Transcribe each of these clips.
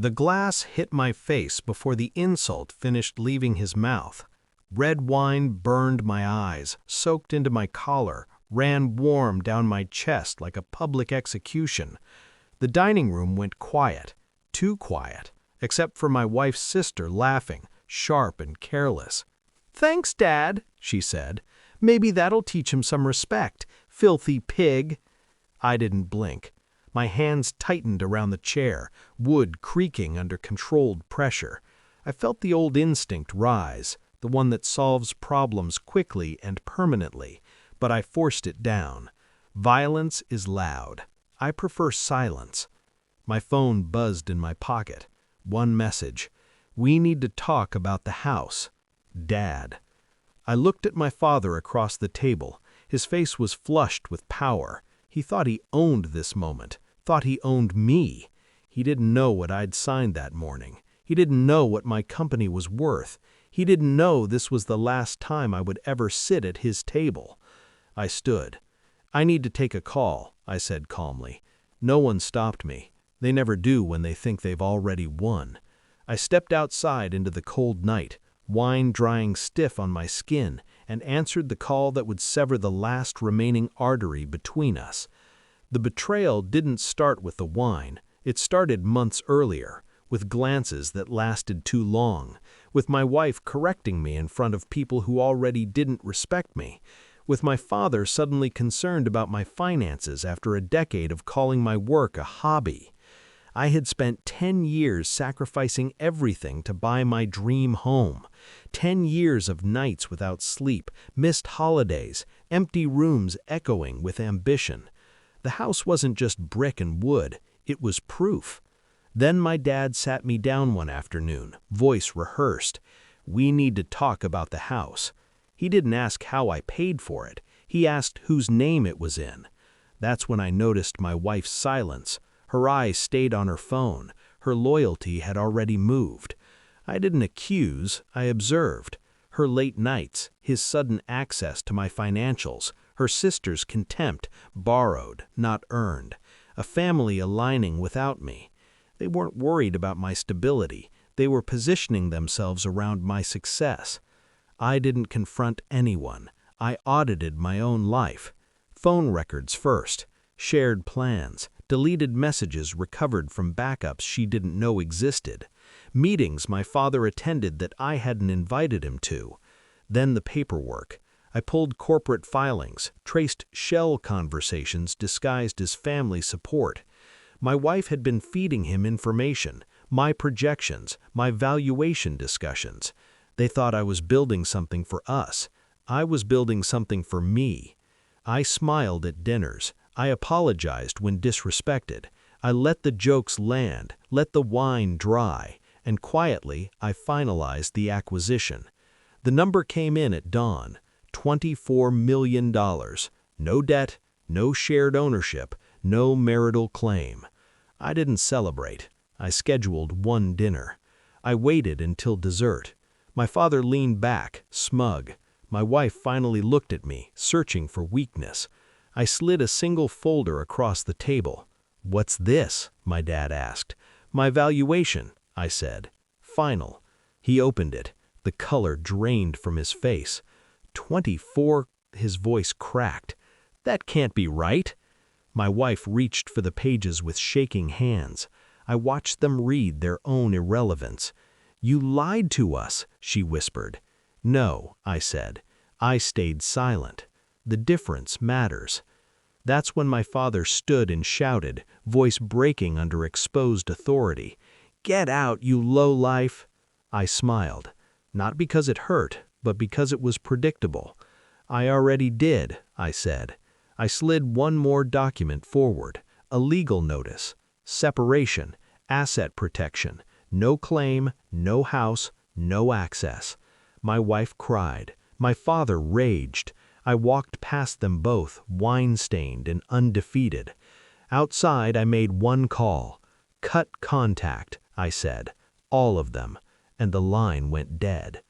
The glass hit my face before the insult finished leaving his mouth. Red wine burned my eyes, soaked into my collar, ran warm down my chest like a public execution. The dining room went quiet, too quiet, except for my wife's sister laughing, sharp and careless. "Thanks, Dad," she said. "Maybe that'll teach him some respect, filthy pig." I didn't blink. My hands tightened around the chair, wood creaking under controlled pressure. I felt the old instinct rise, the one that solves problems quickly and permanently, but I forced it down. Violence is loud. I prefer silence. My phone buzzed in my pocket. One message. "We need to talk about the house. Dad." I looked at my father across the table. His face was flushed with power. He thought he owned this moment, thought he owned me. He didn't know what I'd signed that morning. He didn't know what my company was worth. He didn't know this was the last time I would ever sit at his table. I stood. "I need to take a call," I said calmly. No one stopped me. They never do when they think they've already won. I stepped outside into the cold night, wine drying stiff on my skin, and answered the call that would sever the last remaining artery between us. The betrayal didn't start with the wine. It started months earlier, with glances that lasted too long, with my wife correcting me in front of people who already didn't respect me, with my father suddenly concerned about my finances after a decade of calling my work a hobby. I had spent 10 years sacrificing everything to buy my dream home. 10 years of nights without sleep, missed holidays, empty rooms echoing with ambition. The house wasn't just brick and wood, it was proof. Then my dad sat me down one afternoon, voice rehearsed. "We need to talk about the house." He didn't ask how I paid for it. He asked whose name it was in. That's when I noticed my wife's silence. Her eyes stayed on her phone. Her loyalty had already moved. I didn't accuse, I observed. Her late nights, his sudden access to my financials, her sister's contempt, borrowed, not earned. A family aligning without me. They weren't worried about my stability. They were positioning themselves around my success. I didn't confront anyone. I audited my own life. Phone records first, shared plans, deleted messages recovered from backups she didn't know existed, meetings my father attended that I hadn't invited him to. Then the paperwork. I pulled corporate filings, traced shell conversations disguised as family support. My wife had been feeding him information, my projections, my valuation discussions. They thought I was building something for us. I was building something for me. I smiled at dinners. I apologized when disrespected. I let the jokes land, let the wine dry, and quietly I finalized the acquisition. The number came in at dawn, $24 million. No debt, no shared ownership, no marital claim. I didn't celebrate. I scheduled one dinner. I waited until dessert. My father leaned back, smug. My wife finally looked at me, searching for weakness. I slid a single folder across the table. "What's this?" my dad asked. "My valuation," I said. "Final." He opened it. The color drained from his face. 24, his voice cracked. "That can't be right." My wife reached for the pages with shaking hands. I watched them read their own irrelevance. "You lied to us," she whispered. "No," I said. I stayed silent. The difference matters. That's when my father stood and shouted, voice breaking under exposed authority. "Get out, you lowlife!" I smiled. Not because it hurt, but because it was predictable. "I already did," I said. I slid one more document forward, a legal notice. Separation, asset protection, no claim, no house, no access. My wife cried. My father raged. I walked past them both, wine-stained and undefeated. Outside, I made one call. "Cut contact," I said. All of them. And the line went dead.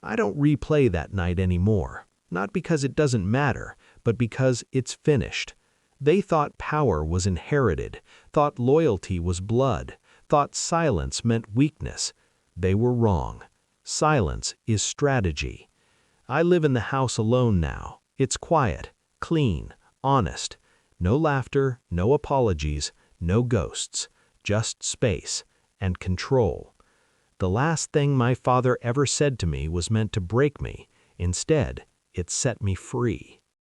I don't replay that night anymore. Not because it doesn't matter, but because it's finished. They thought power was inherited, thought loyalty was blood, thought silence meant weakness. They were wrong. Silence is strategy. I live in the house alone now. It's quiet, clean, honest. No laughter, no apologies, no ghosts. Just space and control. The last thing my father ever said to me was meant to break me. Instead, it set me free.